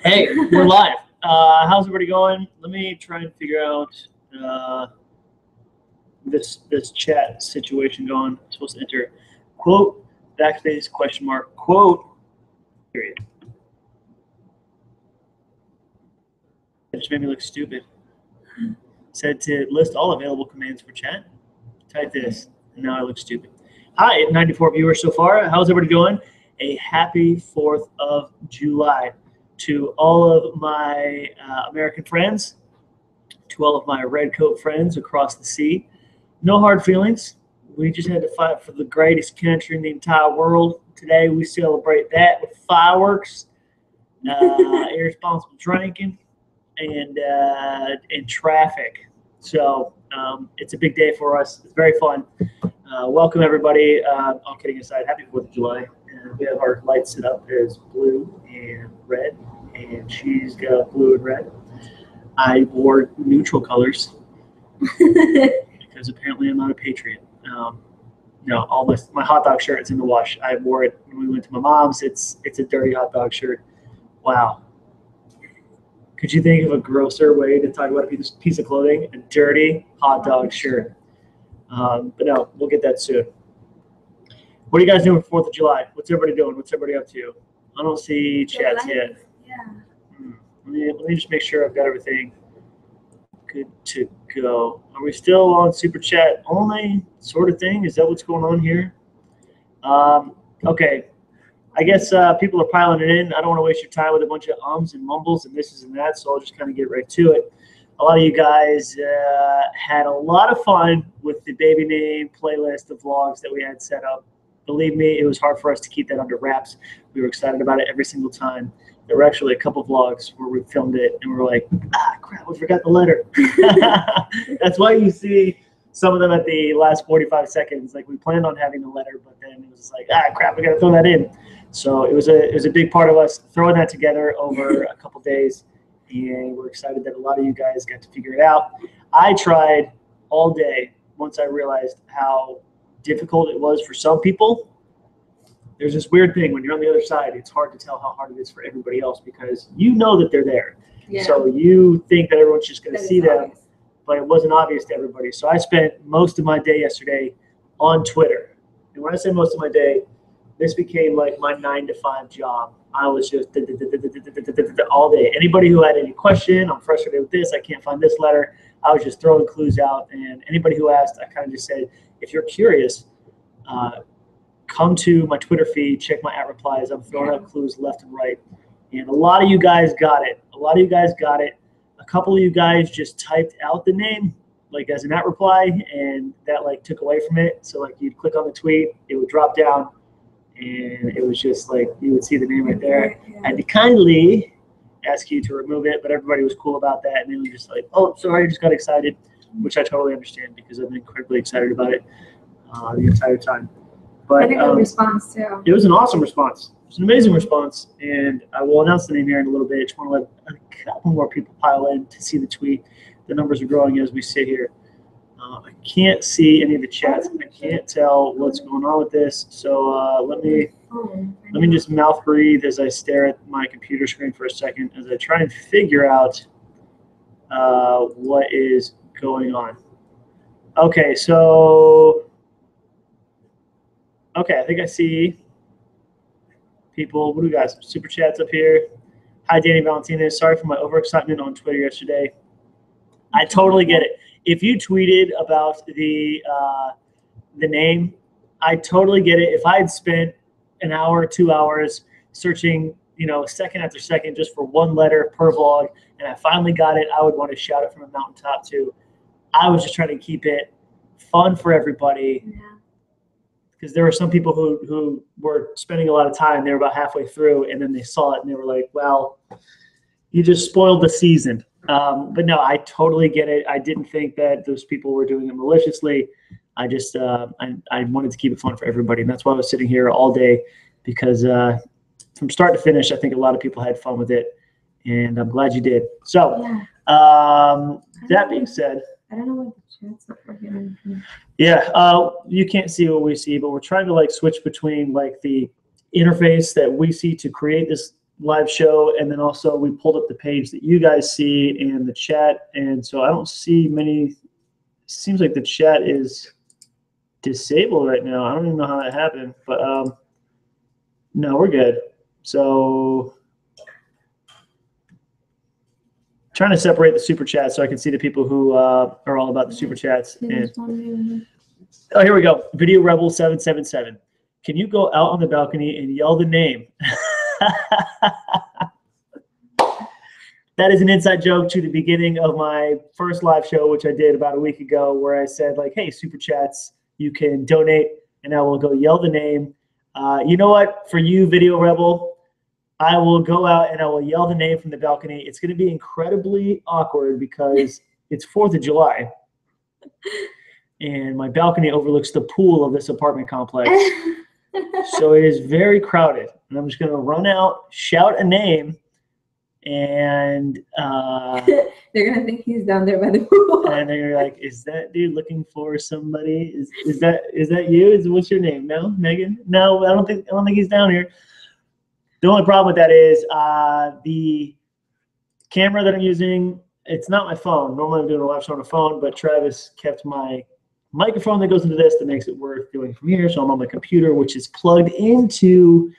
Hey, we're live. How's everybody going? Let me try and figure out this chat situation going. I'm supposed to enter quote backspace question mark quote period. It just made me look stupid. Said to list all available commands for chat. Type this, and now I look stupid. Hi, 94 viewers so far. How's everybody going? A happy 4th of July. To all of my American friends, to all of my red coat friends across the sea, no hard feelings. We just had to fight for the greatest country in the entire world. Today we celebrate that with fireworks, irresponsible drinking, and traffic. So it's a big day for us. It's very fun. Welcome everybody. All kidding aside, happy 4th of July. We have our lights set up as blue and red, and she's got blue and red. I wore neutral colors because apparently I'm not a patriot. No, all my hot dog shirt is in the wash. I wore it when we went to my mom's. It's a dirty hot dog shirt. Wow. Could you think of a grosser way to talk about a piece of clothing? A dirty hot dog shirt. But no, we'll get that soon. What are you guys doing for 4th of July? What's everybody doing? What's everybody up to? I don't see chats yet. Yeah. Let me just make sure I've got everything good to go. Are we still on super chat only sort of thing? Is that what's going on here? Okay. I guess people are piling it in. I don't want to waste your time with a bunch of ums and mumbles and this and that, so I'll just kind of get right to it. A lot of you guys had a lot of fun with the baby name playlist of vlogs that we had set up. Believe me, it was hard for us to keep that under wraps. We were excited about it every single time. There were actually a couple vlogs where we filmed it and we were like, crap, we forgot the letter. That's why you see some of them at the last 45 seconds. Like we planned on having the letter, but then it was like, crap, we got to throw that in. So it was a big part of us throwing that together over a couple days. And we're excited that a lot of you guys got to figure it out. I tried all day once I realized how difficult it was for some people. There's this weird thing when you're on the other side, it's hard to tell how hard it is for everybody else because you know that they're there. Yeah. So you think that everyone's just going to see them, but it wasn't obvious to everybody. So I spent most of my day yesterday on Twitter. And when I say most of my day, this became like my 9-to-5 job. I was just all day. Anybody who had any question, I'm frustrated with this, I can't find this letter, I was just throwing clues out. And anybody who asked, I kind of just said, if you're curious, come to my Twitter feed, check my @replies. I'm throwing out clues left and right. And a lot of you guys got it. A couple of you guys just typed out the name, like as an @reply, and that like took away from it. So like you'd click on the tweet, it would drop down, and it was just like you would see the name right there. I had to kindly ask you to remove it, but everybody was cool about that, and they were just like, oh, sorry, I just got excited, which I totally understand because I've been incredibly excited about it the entire time. But I think a response too. It was an awesome response. It was an amazing response, and I will announce the name here in a little bit. I just want to let a couple more people pile in to see the tweet. The numbers are growing as we sit here. I can't see any of the chats. I can't tell what's going on with this. So let me just mouth breathe as I stare at my computer screen for a second as I try and figure out what is going on. Okay, so I think I see people. What do we got? Some super chats up here. Hi, Danny Valentina. Sorry for my overexcitement on Twitter yesterday. I totally get it. If you tweeted about the name, I totally get it. If I had spent an hour, 2 hours searching, second after second just for one letter per vlog, and I finally got it, I would want to shout it from a mountaintop too. I was just trying to keep it fun for everybody. Yeah. Because there were some people who were spending a lot of time. They were about halfway through, and then they saw it, and they were like, well, you just spoiled the season. But no, I totally get it. I didn't think that those people were doing it maliciously. I just I wanted to keep it fun for everybody, and that's why I was sitting here all day because from start to finish, I think a lot of people had fun with it, and I'm glad you did. So that being said, I don't know what the chats are getting. Yeah, you can't see what we see, but we're trying to like switch between like the interface that we see to create this live show, and then also we pulled up the page that you guys see in the chat, and so I don't see many. Seems like the chat is disabled right now. I don't even know how that happened, but no, we're good. So trying to separate the super chats so I can see the people who are all about the super chats. And, oh, here we go. Video Rebel 777. Can you go out on the balcony and yell the name? That is an inside joke to the beginning of my first live show, which I did about a week ago, where I said, like, hey, super chats, you can donate, and I will go yell the name. You know what? For you, Video Rebel, I will go out and I will yell the name from the balcony. It's going to be incredibly awkward because it's 4th of July, and my balcony overlooks the pool of this apartment complex. So it is very crowded, and I'm just going to run out, shout a name, and they're going to think he's down there by the pool. And they're like, is that dude looking for somebody? Is that you? What's your name? No, Megan? No, I don't think he's down here. The only problem with that is the camera that I'm using, it's not my phone. Normally I'm doing a live show on a phone, but Travis kept my microphone that goes into this that makes it worth doing from here. So I'm on my computer, which is plugged into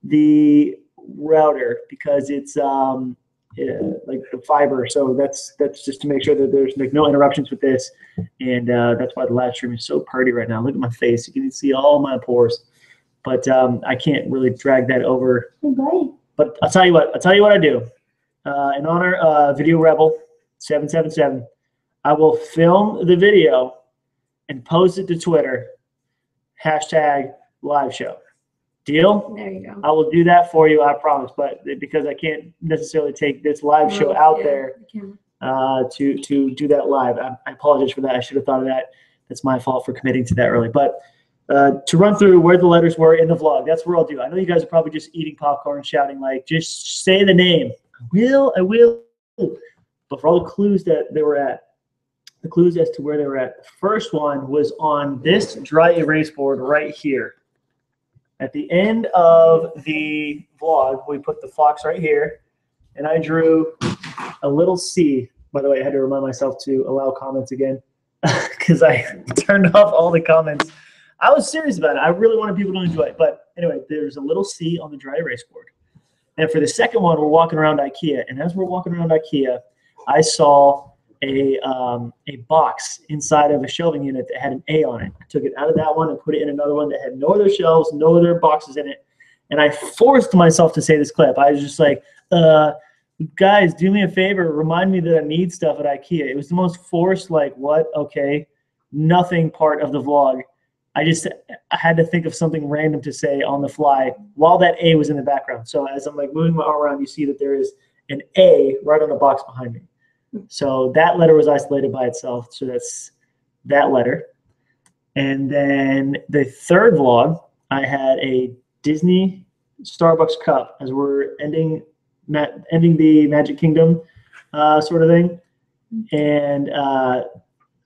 the router because it's like the fiber. So that's just to make sure that there's like no interruptions with this. And that's why the live stream is so pretty right now. Look at my face. You can see all my pores. But I can't really drag that over. But I'll tell you what I do. In honor of Video Rebel 777, I will film the video and post it to Twitter. #live show. Deal? There you go. I will do that for you, I promise. But because I can't necessarily take this live show out there to do that live. I apologize for that. I should have thought of that. That's my fault for committing to that early. But to run through where the letters were in the vlog, that's where I'll do. I know you guys are probably just eating popcorn, shouting like, just say the name. I will. But for all the clues that they were at, the clues as to where they were at, the first one was on this dry erase board right here. At the end of the vlog, we put the fox right here, and I drew a little C. By the way, I had to remind myself to allow comments again because I turned off all the comments. I was serious about it. I really wanted people to enjoy it. But anyway, there's a little C on the dry erase board. And for the second one, we're walking around IKEA. And as we're walking around IKEA, I saw a box inside of a shelving unit that had an A on it. I took it out of that one and put it in another one that had no other shelves, no other boxes in it. And I forced myself to say this clip. I was just like, guys, do me a favor. Remind me that I need stuff at IKEA. It was the most forced, like, what? Okay. Nothing part of the vlog. I had to think of something random to say on the fly while that A was in the background. So as I'm like moving my arm around, you see that there is an A right on the box behind me. So that letter was isolated by itself. So that's that letter. And then the third vlog, I had a Disney Starbucks cup as we're ending the Magic Kingdom sort of thing. And I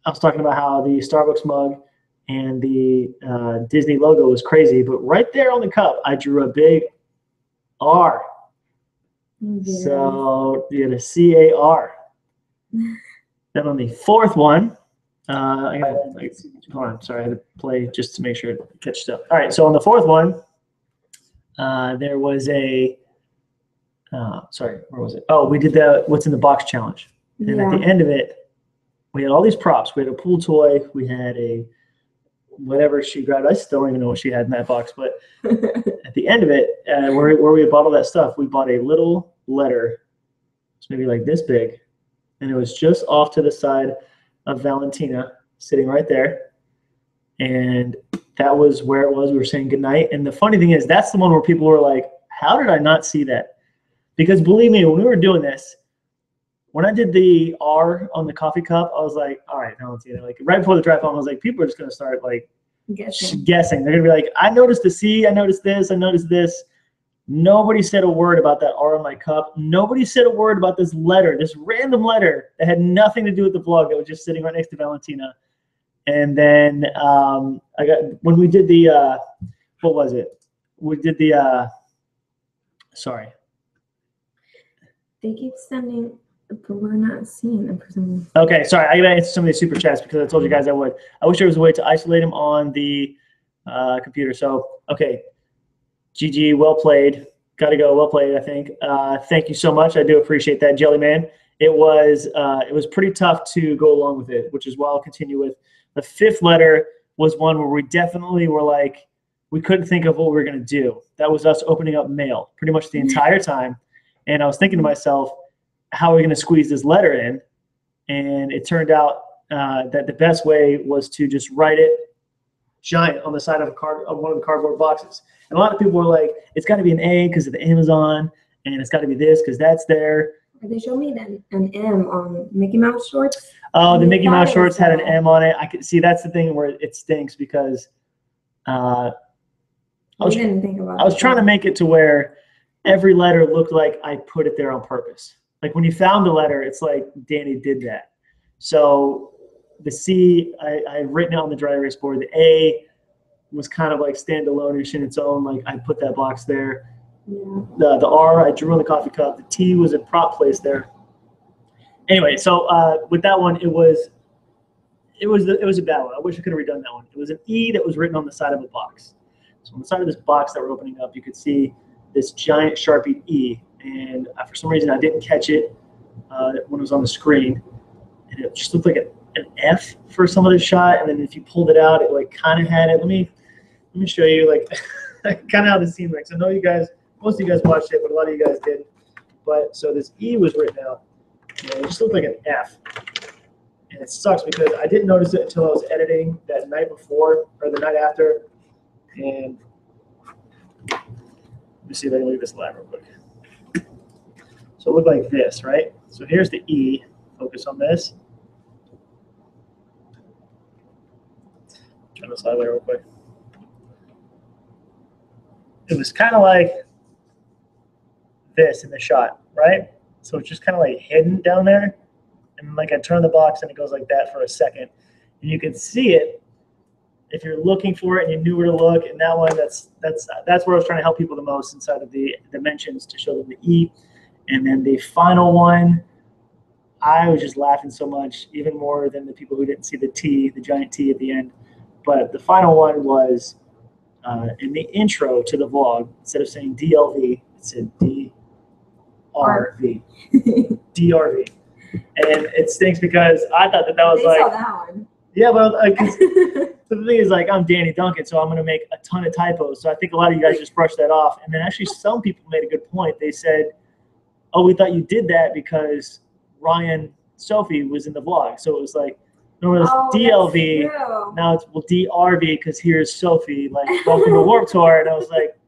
was talking about how the Starbucks mug and the Disney logo was crazy. But right there on the cup, I drew a big R. Yeah. So you had a C-A-R. Then on the fourth one, hold on, sorry, I had to play just to make sure it catches up. All right, so on the fourth one, there was a, sorry, where was it? Oh, we did the What's in the Box challenge. And at the end of it, we had all these props. We had a pool toy. We had a whatever she grabbed. I still don't even know what she had in that box. But at the end of it, where we had bought all that stuff, we bought a little letter. It's maybe like this big. And it was just off to the side of Valentina, sitting right there. And that was where it was. We were saying goodnight. And the funny thing is, that's the one where people were like, how did I not see that? Because believe me, when we were doing this, when I did the R on the coffee cup, I was like, all right, Valentina. Like right before the drive home, I was like, people are just going to start like guessing. They're going to be like, I noticed the C, I noticed this, I noticed this. Nobody said a word about that R on my cup. Nobody said a word about this letter, this random letter that had nothing to do with the vlog that was just sitting right next to Valentina. And then when we did the, what was it? We did the, sorry, They keep sending, but we're not seeing them for some reason. Okay, sorry. I got to answer some of these super chats because I told you guys I would. I wish there was a way to isolate them on the computer. So, okay. GG, well played. Got to go. Well played, I think. Thank you so much. I do appreciate that, Jellyman. It was pretty tough to go along with it, which is why I'll continue with. The fifth letter was one where we definitely were like, we couldn't think of what we were going to do. That was us opening up mail pretty much the entire time. And I was thinking to myself, how are we going to squeeze this letter in? And it turned out that the best way was to just write it giant on the side of one of the cardboard boxes. And a lot of people were like, it's got to be an A because of the Amazon, and it's got to be this because that's there. They showed me an M on Mickey Mouse shorts. Oh, the Mickey Mouse shorts had an M on it. I could see that's the thing where it stinks because I was trying to make it to where every letter looked like I put it there on purpose. Like when you found the letter, it's like Danny did that. So the C, I had written it on the dry erase board. The A was kind of like standalone-ish in its own. Like I put that box there. Yeah. The R I drew on the coffee cup. The T was a prop place there. Anyway, so with that one, it was a bad one. I wish I could have redone that one. It was an E that was written on the side of a box. So on the side of this box that we're opening up, you could see this giant Sharpie E, and for some reason I didn't catch it when it was on the screen, and it just looked like an F for some of the shot. And then if you pulled it out, it like kind of had it. Let me show you like kind of how the scene looks. I know you guys. Most of you guys watched it, but a lot of you guys didn't. But so this E was written out, and it just looked like an F. And it sucks because I didn't notice it until I was editing that night before or the night after. And let me see if I can leave this live real quick. So it looked like this, right? So here's the E. Focus on this. Turn this live real quick. It was kind of like this in the shot, right? So it's just kind of like hidden down there. And like I turn the box and it goes like that for a second. And you can see it if you're looking for it and you knew where to look. And that one, that's where I was trying to help people the most inside of the dimensions to show them the E. And then the final one, I was just laughing so much, even more than the people who didn't see the T, the giant T at the end. But the final one was in the intro to the vlog, instead of saying DLV, it said DRV. DRV. And it stinks because I thought that was saw that one. Yeah, but so the thing is, like, I'm Danny Duncan, so I'm going to make a ton of typos. So I think a lot of you guys just brushed that off. And then actually some people made a good point. They said, oh, we thought you did that because Ryan Sophie was in the vlog. So it was like, no, it was DLV. Now it's, well, DRV because here's Sophie, like, welcome to Warped Tour. And I was like,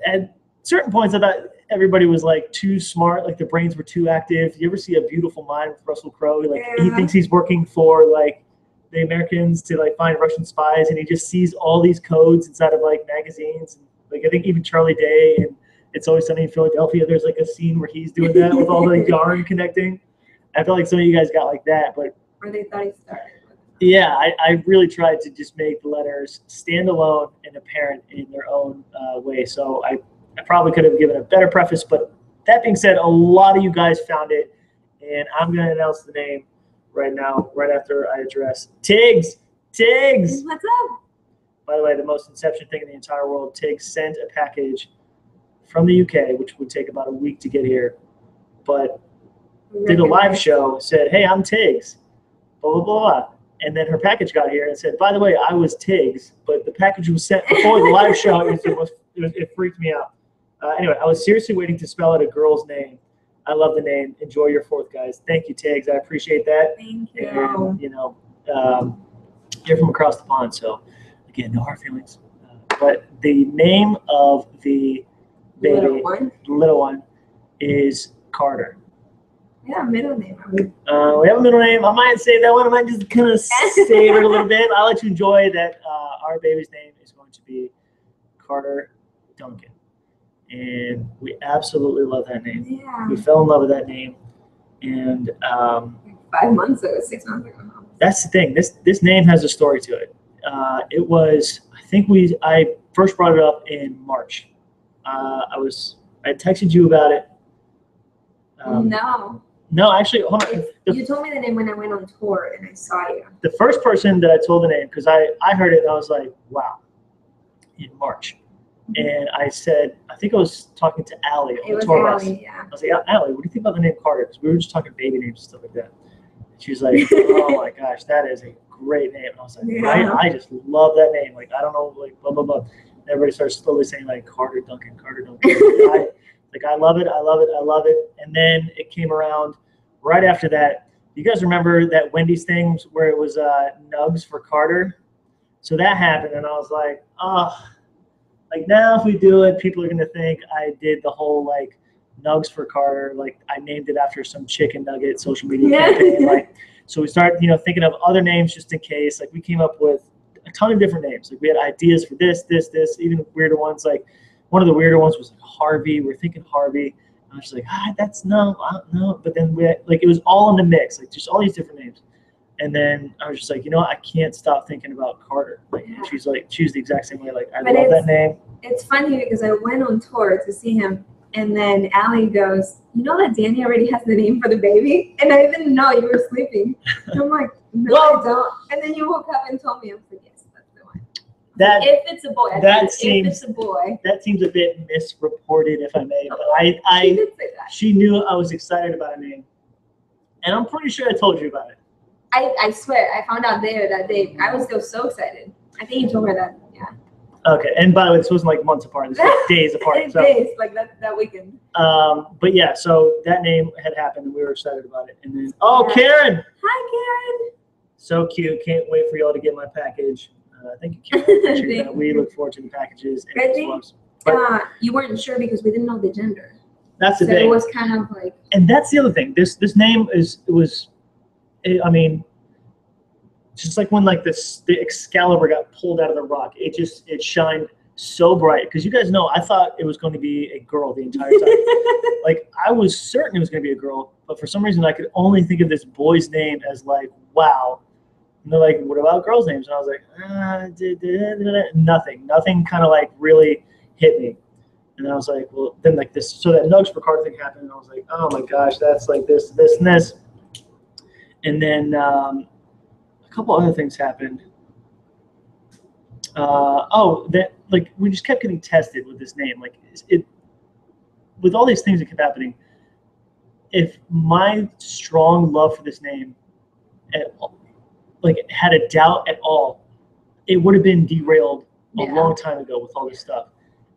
at certain points, I thought everybody was like too smart, like the brains were too active. You ever see A Beautiful Mind with Russell Crowe? Like he thinks he's working for like the Americans to like find Russian spies, and he just sees all these codes inside of like magazines. And, like I think even Charlie Day and It's Always Sunny in Philadelphia, there's like a scene where he's doing that with all the yarn connecting. I feel like some of you guys got like that, but or they thought he started. Yeah, I really tried to just make the letters stand alone and apparent in their own way. So I probably could have given a better preface, but that being said, a lot of you guys found it, and I'm going to announce the name right now, right after I address Tiggs. Tiggs! What's up? By the way, the most Inception thing in the entire world, Tiggs sent a package from the UK, which would take about a week to get here, but did a live show, said, hey, I'm Tiggs, blah, blah, blah. And then her package got here and said, by the way, I was Tiggs, but the package was sent before the live show. It freaked me out. Anyway, I was seriously waiting to spell out a girl's name. I love the name. Enjoy your 4th, guys. Thank you, Tiggs. I appreciate that. Thank you. And, you know, you're from across the pond, so, again, no hard feelings. But the name of the baby, little one, is Carter. Yeah, middle name. We have a middle name. I might say that one. I might just kind of save it a little bit. I'll let you enjoy that. Our baby's name is going to be Carter Duncan. And we absolutely love that name. Yeah. We fell in love with that name. And 5 months ago, 6 months ago. That's the thing. This name has a story to it. It was, I first brought it up in March. I texted you about it. No. No, actually, hold on. You told me the name when I went on tour and I saw you. The first person that I told the name, because I heard it and I was like, wow, in March. And I said, I think I was talking to Allie on the tour bus. Yeah. I was like, Allie, what do you think about the name Carter? Because we were just talking baby names and stuff like that. She was like, oh my gosh, that is a great name. And I was like, right? I just love that name. Like, I don't know, like, blah, blah, blah. And everybody starts slowly saying, like, Carter Duncan, Carter Duncan. I love it. I love it. I love it. And then it came around right after that. You guys remember that Wendy's thing where it was Nugs for Carter? So that happened, and I was like, oh, like now if we do it, people are going to think I did the whole, like, Nugs for Carter. Like, I named it after some chicken nugget social media campaign. Like, so we started, thinking of other names just in case. Like, we came up with a ton of different names. Like, we had ideas for this, even weirder ones. Like, one of the weirder ones was like Harvey. We're thinking Harvey. I was just like, that's no, I don't know. But then it was all in the mix, like just all these different names. And then I was just like, I can't stop thinking about Carter. Like, she's the exact same way. Like, I love that name. It's funny because I went on tour to see him, and then Allie goes, you know that Danny already has the name for the baby? And I didn't know you were sleeping. And I'm like, no, I don't. And then you woke up and told me. I was like, yes, that's the one. If it's a boy, if it's a boy. That seems a bit misreported, if I may. But she did say that. She knew I was excited about a name, and I'm pretty sure I told you about it. I swear, I found out there that day. I was still so excited. I think you told her that. Yeah. Okay, and by the way, this wasn't like months apart. This was like days apart. Days, like that weekend. But yeah, so that name had happened, and we were excited about it. And then, Karen! Hi, Karen! So cute. Can't wait for y'all to get my package. Thank you, Karen. We look forward to the packages. And you weren't sure because we didn't know the gender. That's the thing. It was kind of like. And that's the other thing. This name just like when like the Excalibur got pulled out of the rock, it shined so bright. Because you guys know, I thought it was going to be a girl the entire time. Like, I was certain it was going to be a girl, but for some reason I could only think of this boy's name as like, wow. And they're like, what about girls' names? And I was like, nothing kind of like really hit me. And I was like, well, then like this, so that Nugs for Carter thing happened, and I was like, oh my gosh, that's like this, and this. And then a couple other things happened. That like we just kept getting tested with this name. Like with all these things that kept happening, if my strong love for this name had a doubt at all, it would have been derailed a long time ago with all this stuff.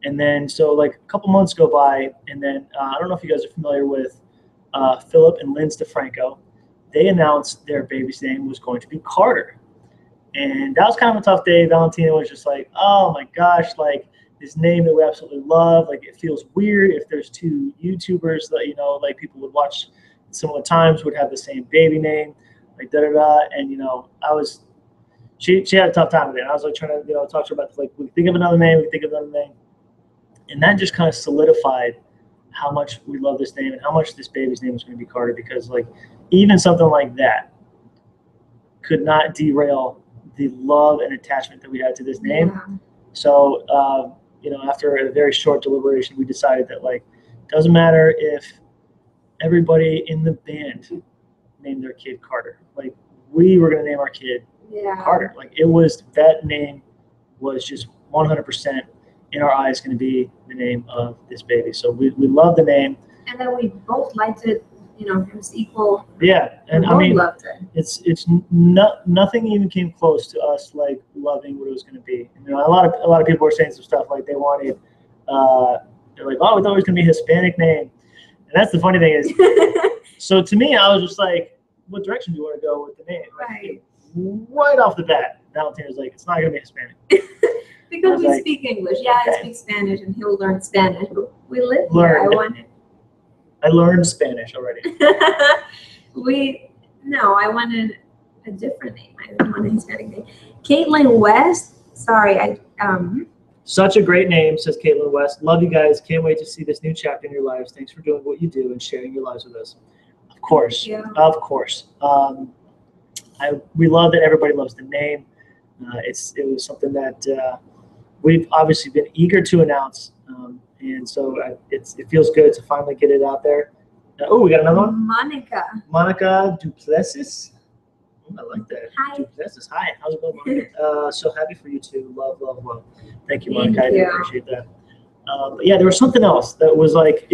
And then so like a couple months go by, and then I don't know if you guys are familiar with Philip and Linz DeFranco. They announced their baby's name was going to be Carter. And that was kind of a tough day. Valentina was just like, oh my gosh, like this name that we absolutely love. Like, it feels weird if there's two YouTubers that, like people would watch similar times would have the same baby name, like da-da-da. And, she had a tough time with it. And I was like trying to, talk to her about, like, we think of another name, And that just kind of solidified how much we love this name and how much this baby's name was going to be Carter, because like even something like that could not derail the love and attachment that we had to this name. Yeah. So, after a very short deliberation, we decided that like, doesn't matter if everybody in the band named their kid Carter. Like, we were going to name our kid Carter. Like, that name was just 100% in our eyes going to be the name of this baby. So we love the name. And then we both liked it. It was equal. Yeah, and I mean, loved it. It's nothing even came close to us like loving what it was going to be. A lot of people were saying some stuff like they wanted. They're like, oh, we thought it was going to be a Hispanic name, and that's the funny thing is. So to me, I was just like, what direction do you want to go with the name? Right. Right off the bat, Valentina's like, it's not going to be Hispanic. Because we speak English. Yeah, okay. I speak Spanish, and he'll learn Spanish. But we live here. I learned Spanish already. I wanted a different name. I didn't want a Hispanic name. Caitlin West. Sorry, Such a great name, says Caitlin West. Love you guys. Can't wait to see this new chapter in your lives. Thanks for doing what you do and sharing your lives with us. Of course. Of course. We love that everybody loves the name. It was something that we've obviously been eager to announce. And so it feels good to finally get it out there. Oh, we got another one. Monica Duplessis. I like that. Hi. Duplessis. Hi. How's it going, Monica? So happy for you too. Love, love, love. Thank you, Thank Monica. I do you. appreciate that. But yeah, there was something else that was like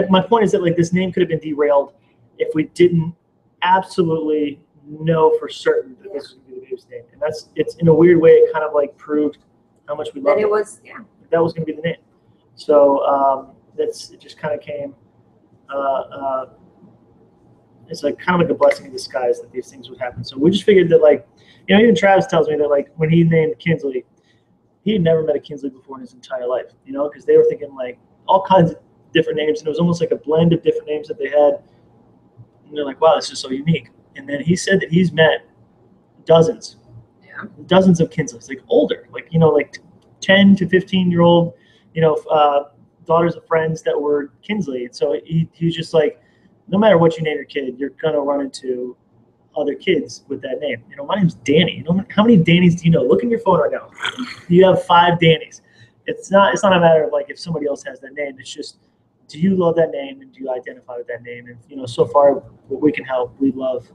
my point is that like this name could have been derailed if we didn't absolutely know for certain that this was going to be the baby's name. And it's in a weird way, it kind of like proved how much we loved it. That it was, That was going to be the name. So it just kind of came. It's like kind of like a blessing in disguise that these things would happen. So we just figured that like, even Travis tells me that like when he named Kinsley, he had never met a Kinsley before in his entire life, because they were thinking like all kinds of different names, and it was almost like a blend of different names that they had. And they're like, wow, this is so unique. And then he said that he's met dozens of Kinsleys, like older, like 10 to 15-year-old, daughters of friends that were Kinsley. And so he's just like, no matter what you name your kid, you're gonna run into other kids with that name. My name's Danny. How many Dannys do you know? Look in your phone right now. You have 5 Dannys. It's not a matter of like if somebody else has that name. It's just, do you love that name and do you identify with that name? And so far what we can help, we love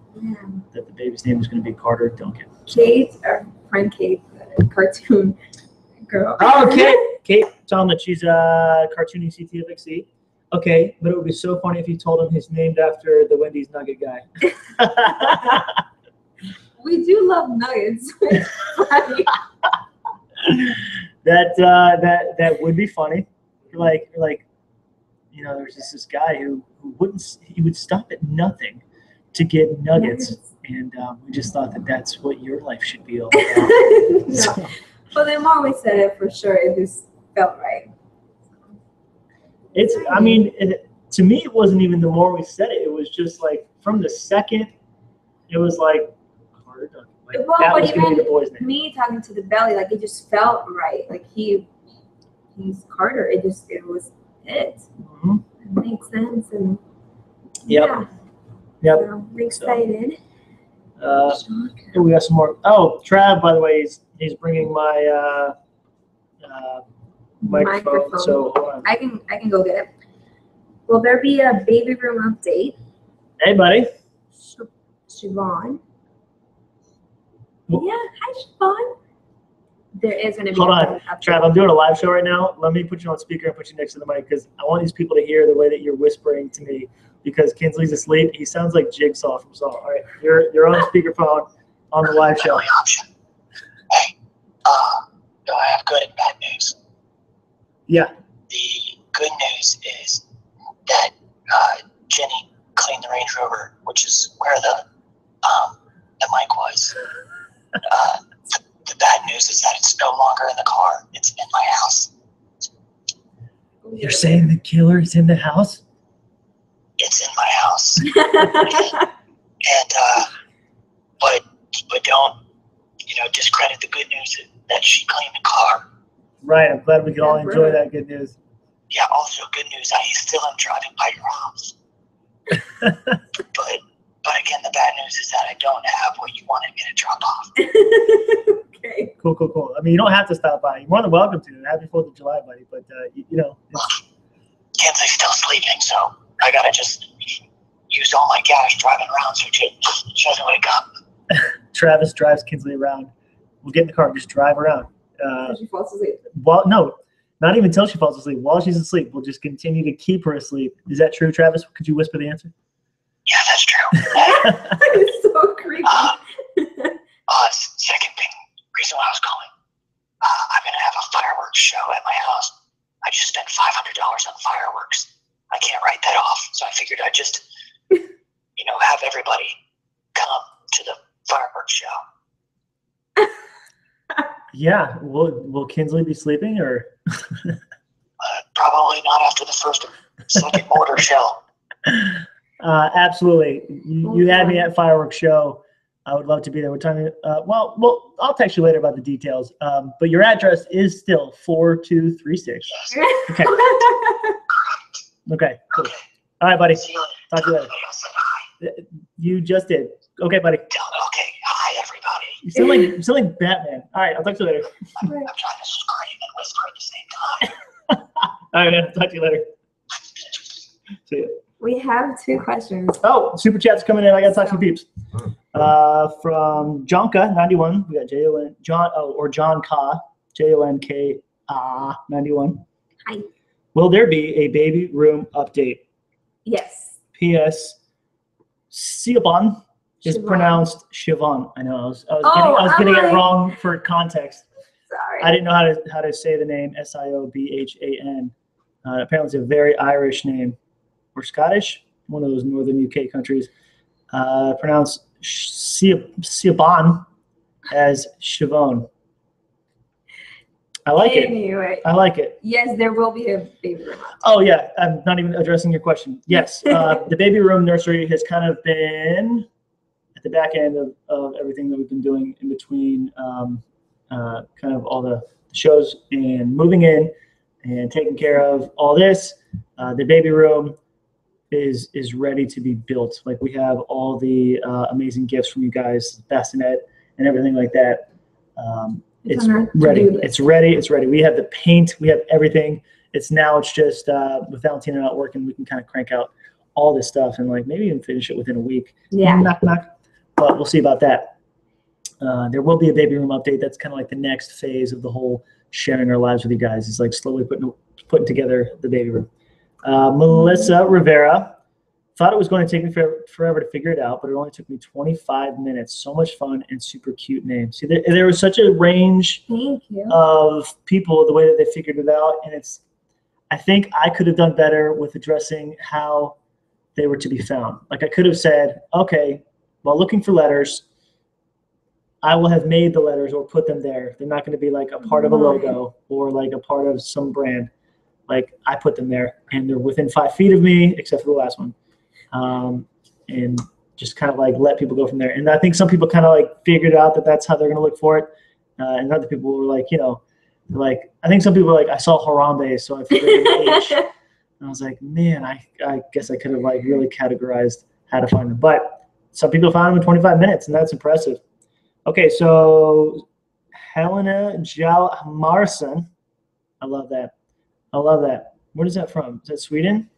that the baby's name is going to be Carter Duncan. Kate, our friend Kate, the cartoon girl. Oh, Kate, tell him that she's cartooning CTFXC. Okay, but it would be so funny if you told him he's named after the Wendy's Nugget guy. We do love nuggets. That would be funny. Like there's this guy who would stop at nothing to get nuggets, and we just thought that that's what your life should be all about. But the more we said it, for sure, it just felt right. To me, it wasn't even the more we said it. It was just like from the second, it was like Carter Duncan. Like, that was going to be the boy's name. Me talking to the belly, like it just felt right. Like he's Carter. It was it. Mm-hmm. It makes sense, and Yep. So I'm excited. We got some more. Oh, Trav, by the way, he's bringing my microphone. So hold on. I can go get it. Will there be a baby room update? Hey, buddy. Siobhan. Yeah, hi, Siobhan. There is going to be Hold on, Trav, I'm doing a live show right now. Let me put you on speaker and put you next to the mic because I want these people to hear the way that you're whispering to me because Kinsley's asleep. He sounds like Jigsaw from Saw. All right, you're on speakerphone on the live show. Option. Hey, do I have good and bad news? Yeah. The good news is that Jenny cleaned the Range Rover, which is where the mic was. The bad news is that it's no longer in the car. It's in my house. You're saying the killer is in the house? It's in my house. But don't, discredit the good news that she cleaned the car. Right. I'm glad we can all enjoy that good news. Yeah, also good news, I still am driving by your house. But again, the bad news is that I don't have what you wanted me to drop off. Okay. Cool. I mean, you don't have to stop by. You're more than welcome to. Happy 4th of July, buddy. But, Kinsley's still sleeping, so I got to just use all my gas driving around so she doesn't wake up. Travis drives Kinsley around. We'll get in the car and just drive around. She falls asleep. Well, no, not even until she falls asleep. While she's asleep, we'll just continue to keep her asleep. Is that true, Travis? Could you whisper the answer? Yeah, that's true. It's so creepy. Second thing, reason why I was calling. I'm going to have a fireworks show at my house. I just spent $500 on fireworks. I can't write that off, so I figured I'd just, have everybody come to the fireworks show. Yeah. Will Kinsley be sleeping or? Probably not after the first or second mortar shell. Absolutely. You had me at fireworks show. I would love to be there. What time? Well, I'll text you later about the details. But your address is still 4236. Yes. Okay. Okay. Cool. All right, buddy. See you later. Talk to you later. I said hi. You just did. Okay, buddy. Okay. Hi, everybody. You sound like Batman. All right. I'll talk to you later. I'm trying to scream and whisper at the same time. All right, man. Talk to you later. See you. We have 2 questions. Oh, super chat's coming in. I got to talk to peeps. From Jonka91, we got John Ka, Jonka 91. Hi. Will there be a baby room update? Yes. P.S. Siobhan is Siobhan. pronounced Siobhan. I know. I was getting it wrong for context. Sorry. I didn't know how to say the name Siobhan. Apparently, it's a very Irish name, or Scottish, one of those northern UK countries. Pronounced Siobhan as Siobhan. I like it. I like it. Yes, there will be a baby room. Oh, yeah. I'm not even addressing your question. Yes. The baby room nursery has kind of been at the back end of everything that we've been doing in between kind of all the shows and moving in and taking care of all this. The baby room is ready to be built. Like, we have all the amazing gifts from you guys, bassinet and everything like that. It's ready. It's ready. It's ready. We have the paint. We have everything. It's just with Valentina not working, we can kind of crank out all this stuff and like maybe even finish it within a week. Yeah. Knock, knock. But we'll see about that. There will be a baby room update. That's kind of like the next phase of the whole sharing our lives with you guys. It's like slowly putting together the baby room. Melissa Rivera. Thought it was going to take me forever to figure it out, but it only took me 25 minutes. So much fun and super cute name. See, there was such a range of people, the way that they figured it out. And I think I could have done better with addressing how they were to be found. Like, I could have said, okay, while looking for letters, I will have made the letters or put them there. They're not going to be like a part of a logo or like a part of some brand. Like, I put them there and they're within 5 feet of me, except for the last one. And just kind of like let people go from there. And I think some people kind of like figured out that that's how they're going to look for it. And other people were like, like, I think some people were like, I saw Harambe, so I figured the H. And I was like, man, I guess I could have like really categorized how to find them. But some people found them in 25 minutes, and that's impressive. Okay, so Helena Jalmarsson. I love that. I love that. Where is that from? Is that Sweden?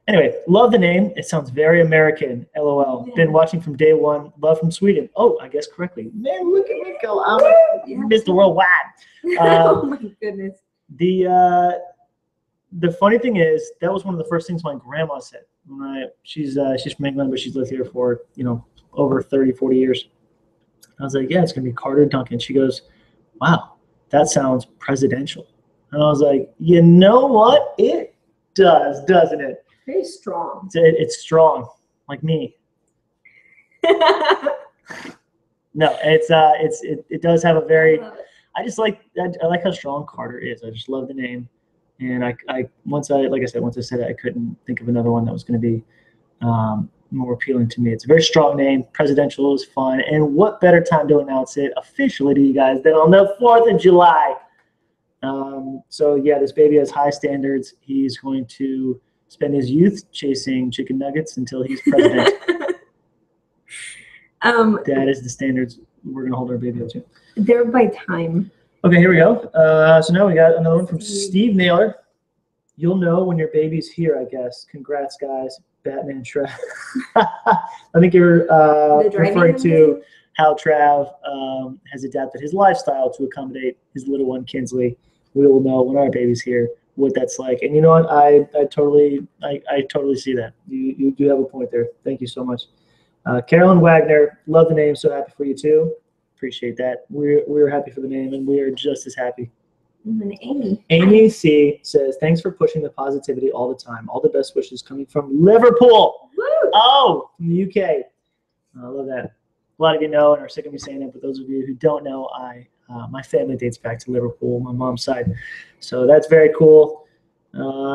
Anyway, love the name. It sounds very American. LOL. Yeah. Been watching from day one. Love from Sweden. Oh, I guess correctly. Man, look at me go. I'm Mr. Worldwide. Oh my goodness. The funny thing is, that was one of the first things my grandma said. She's from England, but she's lived here for over 30, 40 years. I was like, yeah, it's gonna be Carter Duncan. She goes, wow, that sounds presidential. And I was like, you know what? It does, doesn't it? Very strong. It's strong, like me. No, it does have a very. I like how strong Carter is. I just love the name, and once I said it, I couldn't think of another one that was going to be more appealing to me. It's a very strong name. Presidential is fun, and what better time to announce it officially to you guys than on the 4th of July? So yeah, this baby has high standards. He's going to spend his youth chasing chicken nuggets until he's president. That is the standards we're going to hold our baby up to. They're by time. Okay, here we go. So now we got another one from Steve Naylor. You'll know when your baby's here, I guess. Congrats, guys. Batman Trav. I think you're referring to how Trav has adapted his lifestyle to accommodate his little one, Kinsley. We will know when our baby's here what that's like. And you know what? I totally see that. You do have a point there. Thank you so much. Carolyn Wagner, love the name. So happy for you too. Appreciate that. We're happy for the name, and we are just as happy. And Amy. Amy C says, thanks for pushing the positivity all the time. All the best wishes coming from Liverpool. Woo! Oh, from the UK. I love that. A lot of you know and are sick of me saying it, but those of you who don't know, my family dates back to Liverpool, my mom's side. So that's very cool.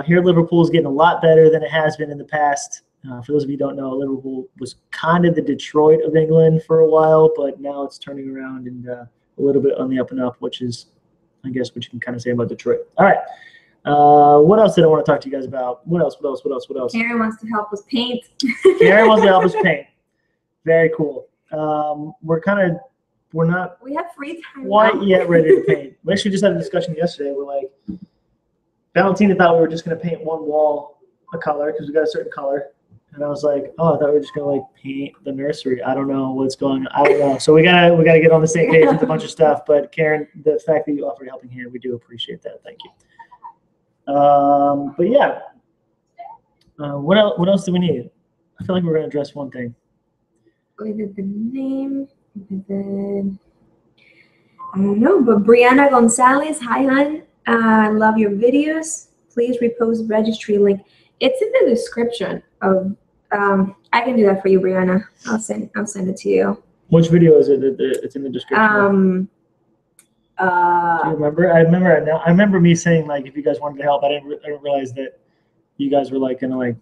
Here, Liverpool is getting a lot better than it has been in the past. For those of you who don't know, Liverpool was kind of the Detroit of England for a while, but now it's turning around and a little bit on the up and up, which is, I guess, what you can kind of say about Detroit. All right. What else did I want to talk to you guys about? What else? Karen wants to help us paint. Karen wants to help us paint. Very cool. We have free time quite yet ready to paint. We actually just had a discussion yesterday. We're like, Valentina thought we were just going to paint one wall a color because we got a certain color. And I was like, oh, I thought we were just gonna like paint the nursery. I don't know what's going on. I don't know. So we gotta get on the same page with a bunch of stuff. But Karen, the fact that you offered a helping hand, we do appreciate that. Thank you. But yeah, what else do we need? I feel like we're gonna address one thing. We did the name. We did I don't know, but Brianna Gonzalez, hi hon. I love your videos. Please repost registry link. It's in the description of. I can do that for you, Brianna. I'll send it to you. Which video is it? It's in the description. Do you remember? I remember me saying like, if you guys wanted to help, I didn't realize that you guys were like gonna like.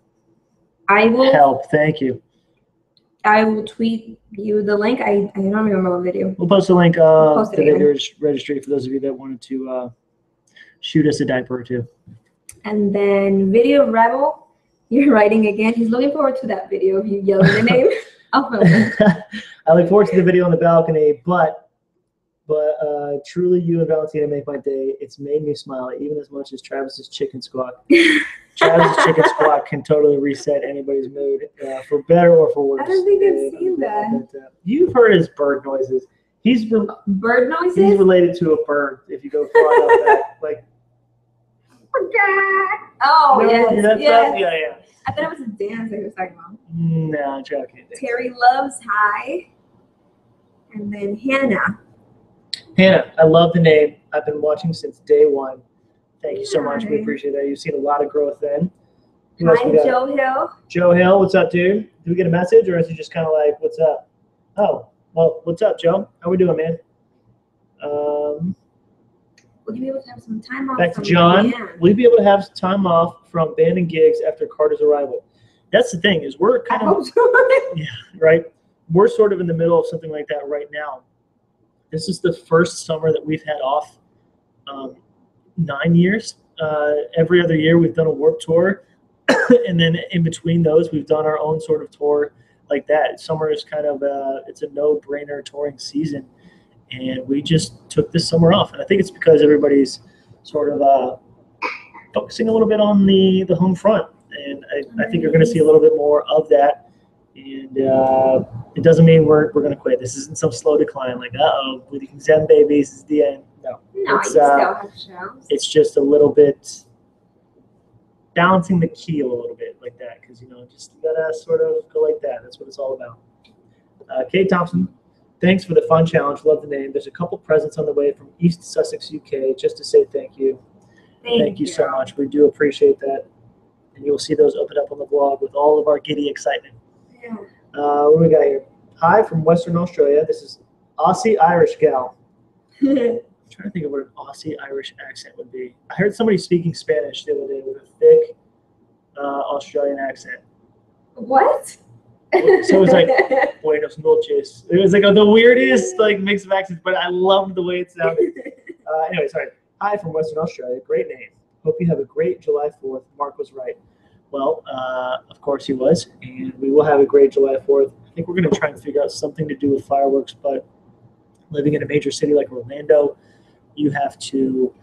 I will help. Thank you. I will tweet you the link. I don't remember what video. We'll post a link to the video registry for those of you that wanted to shoot us a diaper or two. And then Video Rebel, you're writing again. He's looking forward to that video of you yelling the name. I'll film it. I look forward to the video on the balcony, but truly you and Valentina make my day. It's made me smile even as much as Travis's chicken squawk. Travis's chicken squawk can totally reset anybody's mood, for better or for worse. I don't think I've seen that. You've heard his bird noises. Bird noises? He's related to a bird. If you go far enough back, like. Oh, yes. Yeah. I thought it was a dance that he was talking about. No, I'm joking. Terry Loves, hi. And then Hannah. Hannah, I love the name. I've been watching since day one. Thank you so much. We appreciate that. You've seen a lot of growth then. Hi, Joe Hill. Joe Hill, what's up, dude? Did we get a message, or is he just kind of like, what's up? Oh, well, what's up, Joe? How we doing, man? Will you be able to have some time off? Back to John. Will you be able to have some time off from band and gigs after Carter's arrival? That's the thing, is we're kind of, yeah, right? We're sort of in the middle of something like that right now. This is the first summer that we've had off 9 years. Every other year we've done a Warped Tour. And then in between those, we've done our own sort of tour like that. Summer is kind of it's a no-brainer touring season. And we just took this summer off. And I think it's because everybody's sort of focusing a little bit on the home front. And I think you're going to see a little bit more of that. And it doesn't mean we're going to quit. This isn't some slow decline like, with the Zen babies is the end. No, you still have shows. It's just a little bit balancing the key a little bit like that, because you gotta sort of go like that. That's what it's all about. Kate Thompson, thanks for the fun challenge. Love the name. There's a couple presents on the way from East Sussex, UK, just to say thank you. Thank you so much. We do appreciate that, and you'll see those open up on the blog with all of our giddy excitement. Yeah. What do we got here? Hi from Western Australia. This is Aussie Irish gal. I'm trying to think of what an Aussie Irish accent would be. I heard somebody speaking Spanish the other day with a thick Australian accent. What? So it was like Buenos noches. It was like the weirdest like mix of accents, but I loved the way it sounded. Anyway, sorry. Hi from Western Australia. Great name. Hope you have a great July 4th. Mark was right. Well, of course he was, and we will have a great July 4th. I think we're going to try and figure out something to do with fireworks, but living in a major city like Orlando, you have to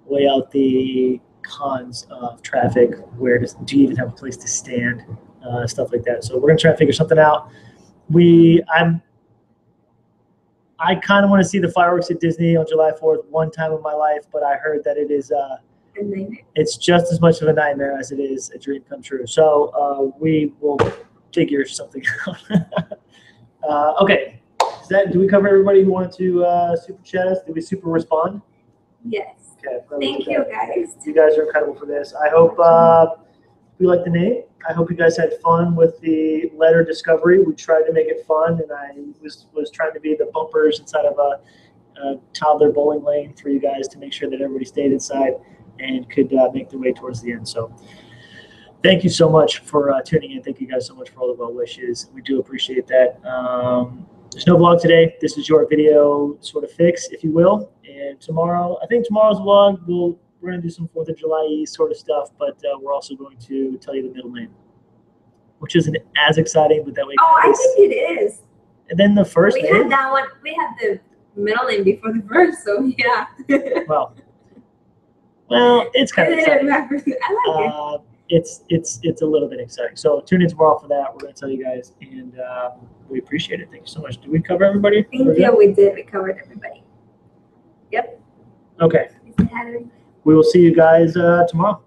weigh out the cons of traffic. Do you even have a place to stand? Stuff like that. So we're gonna try to figure something out. I kind of want to see the fireworks at Disney on July 4th one time in my life, but I heard that it is it's just as much of a nightmare as it is a dream come true. So we will figure something out. Okay. Do we cover everybody who wanted to super chat us? Did we super respond? Yes. Okay. Thank you, guys. You guys are incredible for this. I hope you like the name. I hope you guys had fun with the letter discovery. We tried to make it fun, and I was trying to be the bumpers inside of a toddler bowling lane for you guys to make sure that everybody stayed inside and could make their way towards the end. So thank you so much for tuning in. Thank you guys so much for all the well wishes. We do appreciate that. There's no vlog today. This is your video sort of fix, if you will. And tomorrow, I think tomorrow's vlog, we're going to do some 4th of July sort of stuff, but we're also going to tell you the middle name, which isn't as exciting, but that way. Oh, I think it is. And then the first name. We had that one. We had the middle name before the first, so yeah. Well, it's kind of exciting. I like it. it's a little bit exciting. So tune in tomorrow for that. We're going to tell you guys, and we appreciate it. Thank you so much. Did we cover everybody? Thank you. We did. We covered everybody. Yep. Okay. We will see you guys tomorrow.